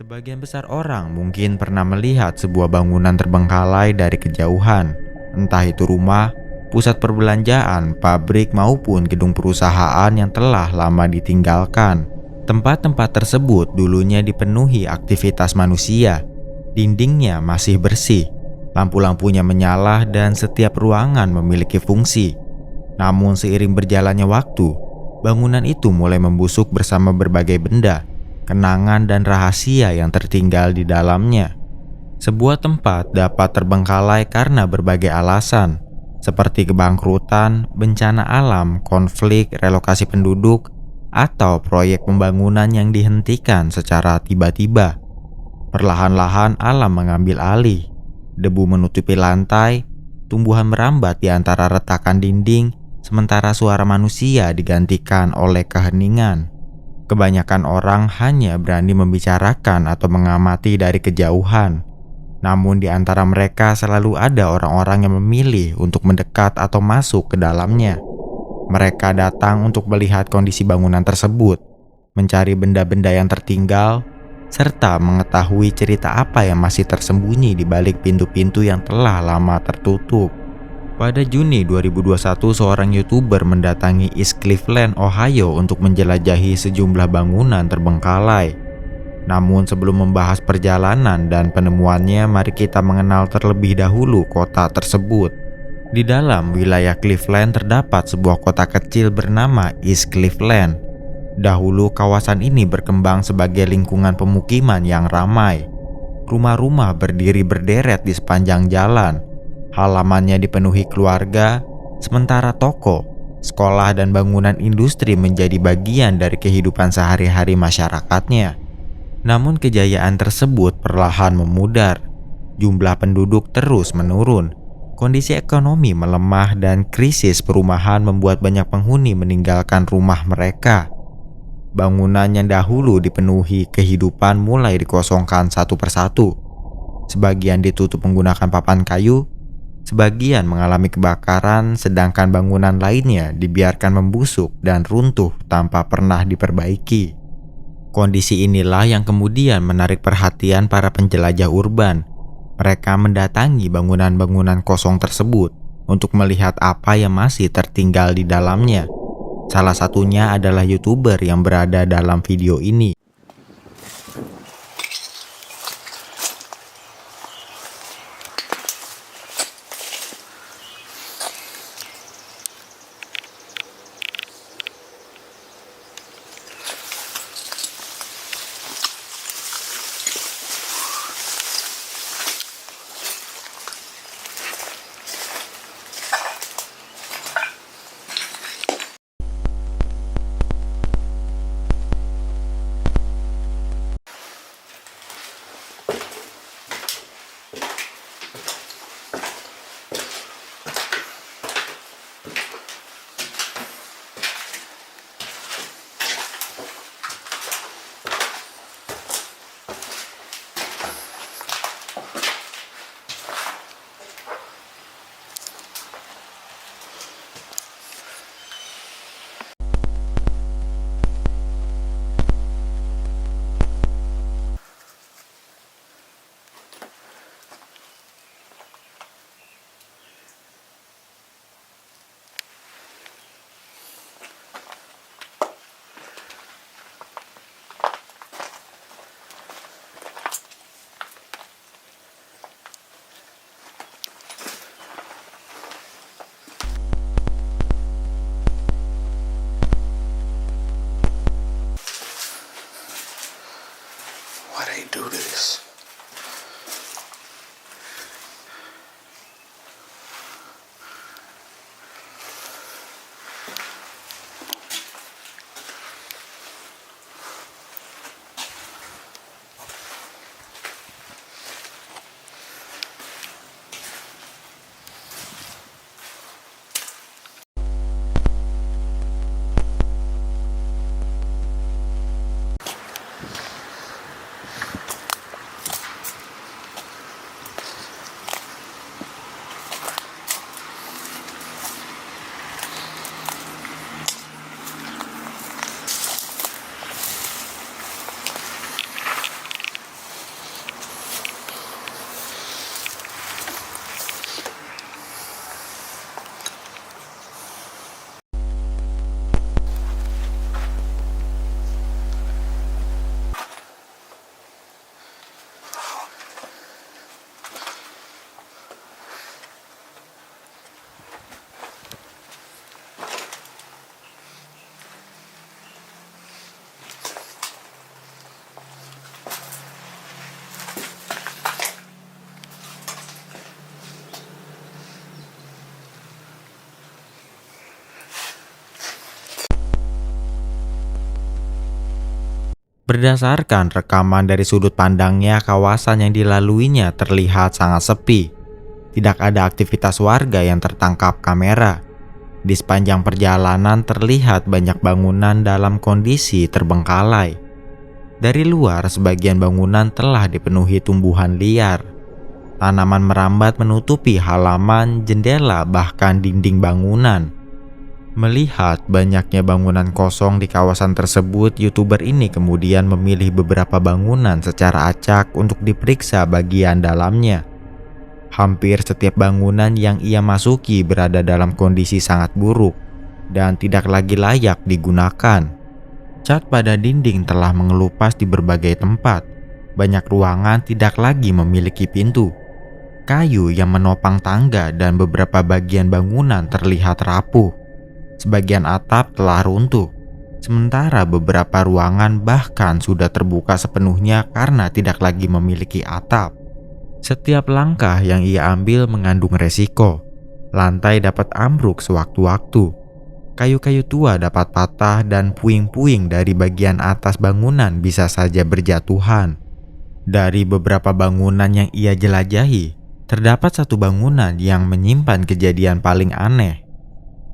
Sebagian besar orang mungkin pernah melihat sebuah bangunan terbengkalai dari kejauhan, entah itu rumah, pusat perbelanjaan, pabrik, maupun gedung perusahaan yang telah lama ditinggalkan. Tempat-tempat tersebut dulunya dipenuhi aktivitas manusia. Dindingnya masih bersih, lampu-lampunya menyala, dan setiap ruangan memiliki fungsi. Namun seiring berjalannya waktu, bangunan itu mulai membusuk bersama berbagai benda, kenangan, dan rahasia yang tertinggal di dalamnya. Sebuah tempat dapat terbengkalai karena berbagai alasan, seperti kebangkrutan, bencana alam, konflik, relokasi penduduk, atau proyek pembangunan yang dihentikan secara tiba-tiba. Perlahan-lahan alam mengambil alih, debu menutupi lantai, tumbuhan merambat di antara retakan dinding, sementara suara manusia digantikan oleh keheningan. Kebanyakan orang hanya berani membicarakan atau mengamati dari kejauhan. Namun di antara mereka selalu ada orang-orang yang memilih untuk mendekat atau masuk ke dalamnya. Mereka datang untuk melihat kondisi bangunan tersebut, mencari benda-benda yang tertinggal, serta mengetahui cerita apa yang masih tersembunyi di balik pintu-pintu yang telah lama tertutup. Pada Juni 2021, seorang YouTuber mendatangi East Cleveland, Ohio untuk menjelajahi sejumlah bangunan terbengkalai. Namun sebelum membahas perjalanan dan penemuannya, mari kita mengenal terlebih dahulu kota tersebut. Di dalam wilayah Cleveland terdapat sebuah kota kecil bernama East Cleveland. Dahulu kawasan ini berkembang sebagai lingkungan pemukiman yang ramai. Rumah-rumah berdiri berderet di sepanjang jalan. Halamannya dipenuhi keluarga, sementara toko, sekolah, dan bangunan industri menjadi bagian dari kehidupan sehari-hari masyarakatnya. Namun kejayaan tersebut perlahan memudar. Jumlah penduduk terus menurun. Kondisi ekonomi melemah dan krisis perumahan membuat banyak penghuni meninggalkan rumah mereka. Bangunan yang dahulu dipenuhi kehidupan mulai dikosongkan satu persatu. Sebagian ditutup menggunakan papan kayu, sebagian mengalami kebakaran, sedangkan bangunan lainnya dibiarkan membusuk dan runtuh tanpa pernah diperbaiki. Kondisi inilah yang kemudian menarik perhatian para penjelajah urban. Mereka mendatangi bangunan-bangunan kosong tersebut untuk melihat apa yang masih tertinggal di dalamnya. Salah satunya adalah YouTuber yang berada dalam video ini. Why they do this? Berdasarkan rekaman dari sudut pandangnya, kawasan yang dilaluinya terlihat sangat sepi. Tidak ada aktivitas warga yang tertangkap kamera. Di sepanjang perjalanan terlihat banyak bangunan dalam kondisi terbengkalai. Dari luar, sebagian bangunan telah dipenuhi tumbuhan liar. Tanaman merambat menutupi halaman, jendela, bahkan dinding bangunan. Melihat banyaknya bangunan kosong di kawasan tersebut, YouTuber ini kemudian memilih beberapa bangunan secara acak untuk diperiksa bagian dalamnya. Hampir setiap bangunan yang ia masuki berada dalam kondisi sangat buruk dan tidak lagi layak digunakan. Cat pada dinding telah mengelupas di berbagai tempat. Banyak ruangan tidak lagi memiliki pintu. Kayu yang menopang tangga dan beberapa bagian bangunan terlihat rapuh. Sebagian atap telah runtuh. Sementara beberapa ruangan bahkan sudah terbuka sepenuhnya karena tidak lagi memiliki atap. Setiap langkah yang ia ambil mengandung resiko. Lantai dapat ambruk sewaktu-waktu. Kayu-kayu tua dapat patah dan puing-puing dari bagian atas bangunan bisa saja berjatuhan. Dari beberapa bangunan yang ia jelajahi, terdapat satu bangunan yang menyimpan kejadian paling aneh.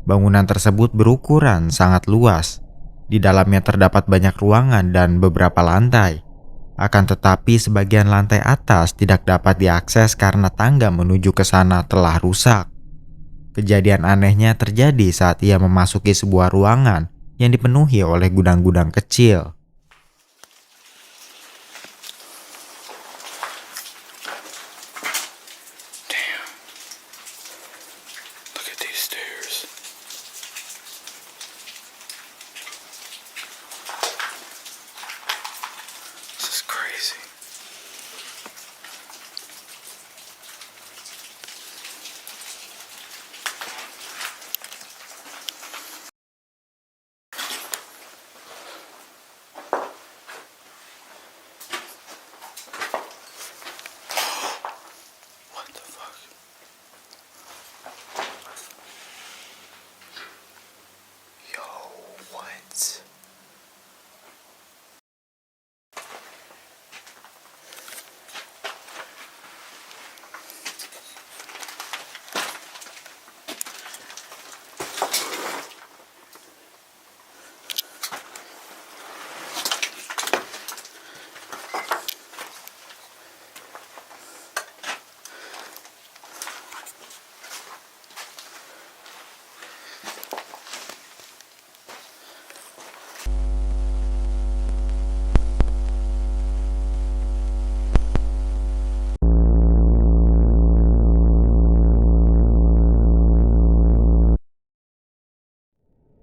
Bangunan tersebut berukuran sangat luas. Di dalamnya terdapat banyak ruangan dan beberapa lantai. Akan tetapi sebagian lantai atas tidak dapat diakses karena tangga menuju ke sana telah rusak. Kejadian anehnya terjadi saat ia memasuki sebuah ruangan yang dipenuhi oleh gudang-gudang kecil. Damn. Look at these stairs. This is crazy. What the fuck? Yo, what?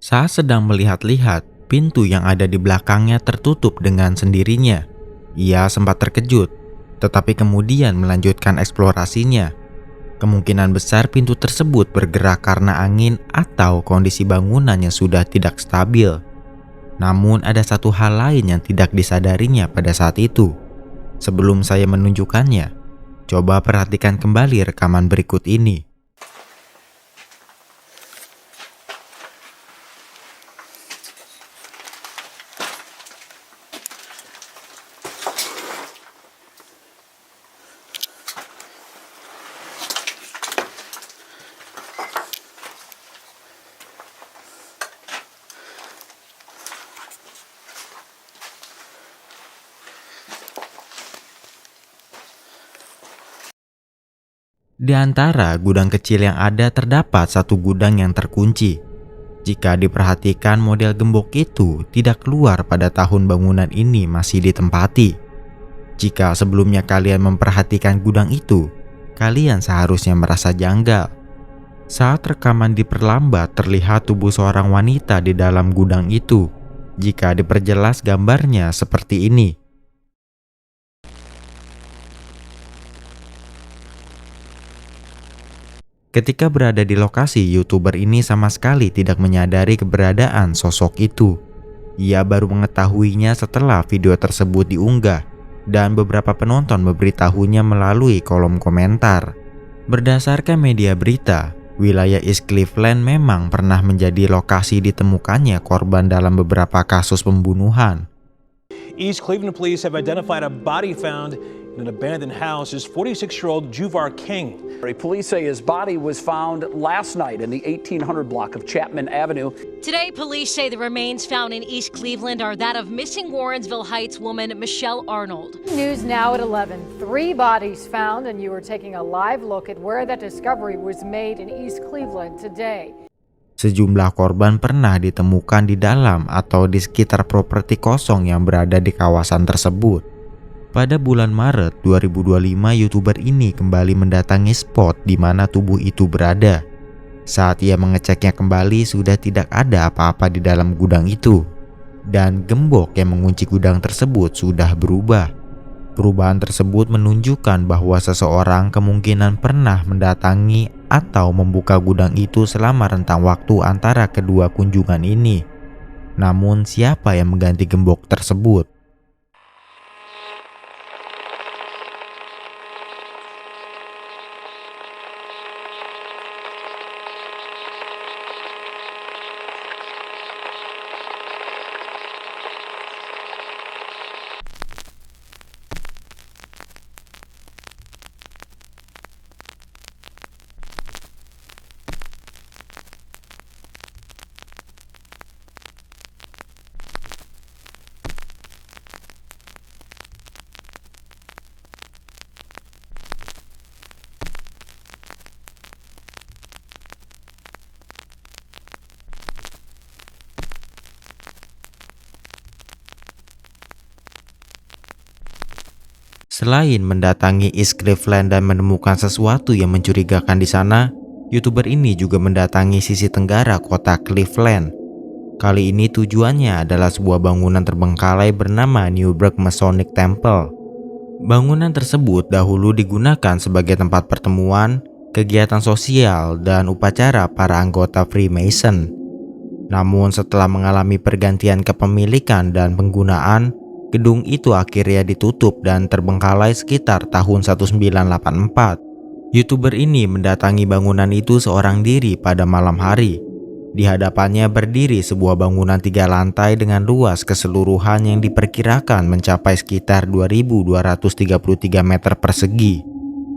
Saat sedang melihat-lihat, pintu yang ada di belakangnya tertutup dengan sendirinya. Ia sempat terkejut, tetapi kemudian melanjutkan eksplorasinya. Kemungkinan besar pintu tersebut bergerak karena angin atau kondisi bangunan yang sudah tidak stabil. Namun ada satu hal lain yang tidak disadarinya pada saat itu. Sebelum saya menunjukkannya, coba perhatikan kembali rekaman berikut ini. Di antara gudang kecil yang ada terdapat satu gudang yang terkunci. Jika diperhatikan, model gembok itu tidak keluar pada tahun bangunan ini masih ditempati. Jika sebelumnya kalian memperhatikan gudang itu, kalian seharusnya merasa janggal. Saat rekaman diperlambat, terlihat tubuh seorang wanita di dalam gudang itu. Jika diperjelas gambarnya seperti ini. Ketika berada di lokasi, YouTuber ini sama sekali tidak menyadari keberadaan sosok itu. Ia baru mengetahuinya setelah video tersebut diunggah dan beberapa penonton memberitahunya melalui kolom komentar. Berdasarkan media berita, wilayah East Cleveland memang pernah menjadi lokasi ditemukannya korban dalam beberapa kasus pembunuhan. East Cleveland police have identified a body found in an abandoned house. Is 46-year-old Juvar King. Police say his body was found last night in the 1800 block of Chapman Avenue. Today, police say the remains found in East Cleveland are that of missing Warrensville Heights woman Michelle Arnold. News now at 11. 3 bodies found, and you are taking a live look at where that discovery was made in East Cleveland today. Sejumlah korban pernah ditemukan di dalam atau di sekitar properti kosong yang berada di kawasan tersebut. Pada bulan Maret 2025, YouTuber ini kembali mendatangi spot di mana tubuh itu berada. Saat ia mengeceknya kembali, sudah tidak ada apa-apa di dalam gudang itu. Dan gembok yang mengunci gudang tersebut sudah berubah. Perubahan tersebut menunjukkan bahwa seseorang kemungkinan pernah mendatangi atau membuka gudang itu selama rentang waktu antara kedua kunjungan ini. Namun, siapa yang mengganti gembok tersebut? Selain mendatangi East Cleveland dan menemukan sesuatu yang mencurigakan di sana, YouTuber ini juga mendatangi sisi tenggara kota Cleveland. Kali ini tujuannya adalah sebuah bangunan terbengkalai bernama Newburgh Masonic Temple. Bangunan tersebut dahulu digunakan sebagai tempat pertemuan, kegiatan sosial, dan upacara para anggota Freemason. Namun setelah mengalami pergantian kepemilikan dan penggunaan, gedung itu akhirnya ditutup dan terbengkalai sekitar tahun 1984. YouTuber ini mendatangi bangunan itu seorang diri pada malam hari. Di hadapannya berdiri sebuah bangunan 3 lantai dengan luas keseluruhan yang diperkirakan mencapai sekitar 2.233 meter persegi.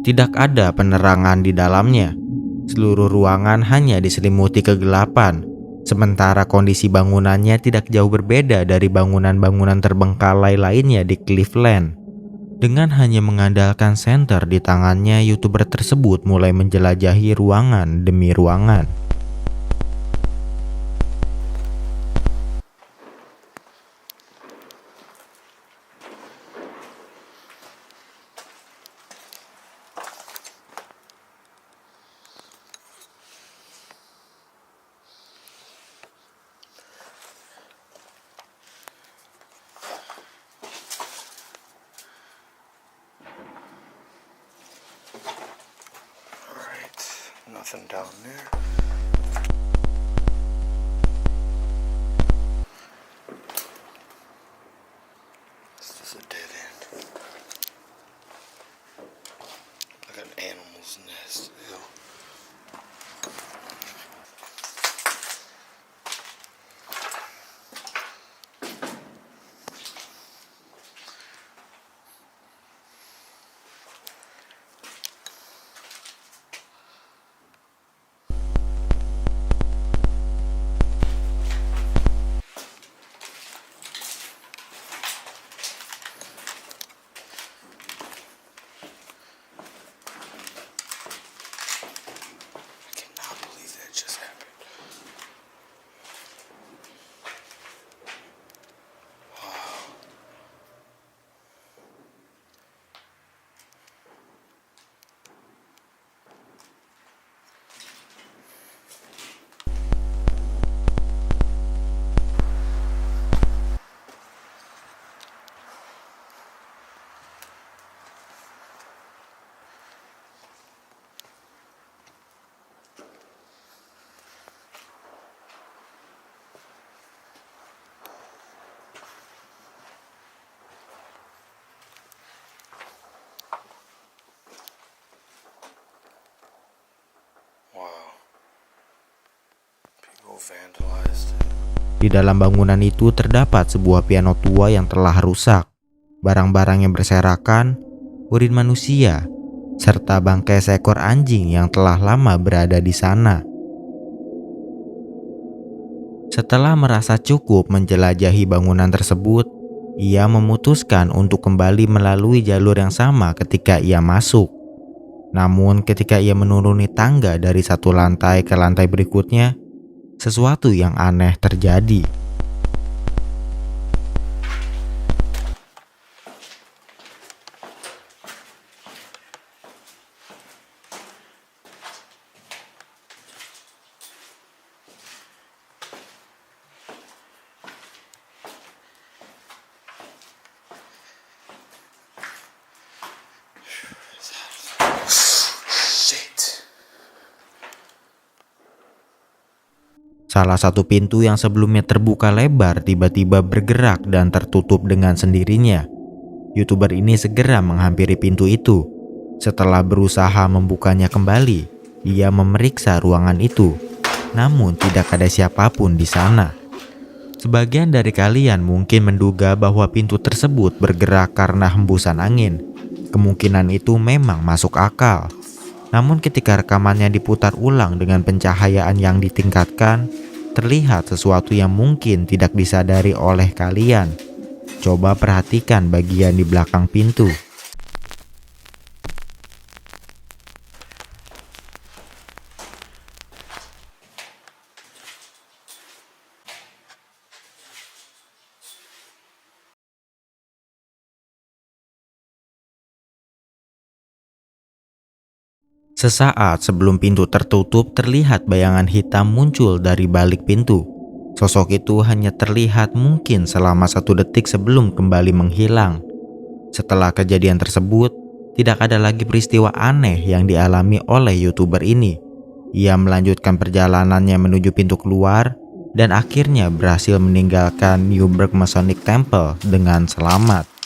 Tidak ada penerangan di dalamnya. Seluruh ruangan hanya diselimuti kegelapan. Sementara kondisi bangunannya tidak jauh berbeda dari bangunan-bangunan terbengkalai lainnya di Cleveland. Dengan hanya mengandalkan senter di tangannya, YouTuber tersebut mulai menjelajahi ruangan demi ruangan. Nothing down there. This is a dead end. Like an animal's nest. Ew. Wow. People vandalized it. Di dalam bangunan itu terdapat sebuah piano tua yang telah rusak, barang-barang yang berserakan, urin manusia, serta bangkai seekor anjing yang telah lama berada di sana. Setelah merasa cukup menjelajahi bangunan tersebut, ia memutuskan untuk kembali melalui jalur yang sama ketika ia masuk. Namun ketika ia menuruni tangga dari satu lantai ke lantai berikutnya, sesuatu yang aneh terjadi. Shit. Salah satu pintu yang sebelumnya terbuka lebar tiba-tiba bergerak dan tertutup dengan sendirinya. YouTuber ini segera menghampiri pintu itu. Setelah berusaha membukanya kembali, ia memeriksa ruangan itu. Namun tidak ada siapapun di sana. Sebagian dari kalian mungkin menduga bahwa pintu tersebut bergerak karena hembusan angin. Kemungkinan itu memang masuk akal. Namun ketika rekamannya diputar ulang dengan pencahayaan yang ditingkatkan, terlihat sesuatu yang mungkin tidak disadari oleh kalian. Coba perhatikan bagian di belakang pintu. Sesaat sebelum pintu tertutup, terlihat bayangan hitam muncul dari balik pintu. Sosok itu hanya terlihat mungkin selama 1 detik sebelum kembali menghilang. Setelah kejadian tersebut, tidak ada lagi peristiwa aneh yang dialami oleh YouTuber ini. Ia melanjutkan perjalanannya menuju pintu keluar dan akhirnya berhasil meninggalkan Newburgh Masonic Temple dengan selamat.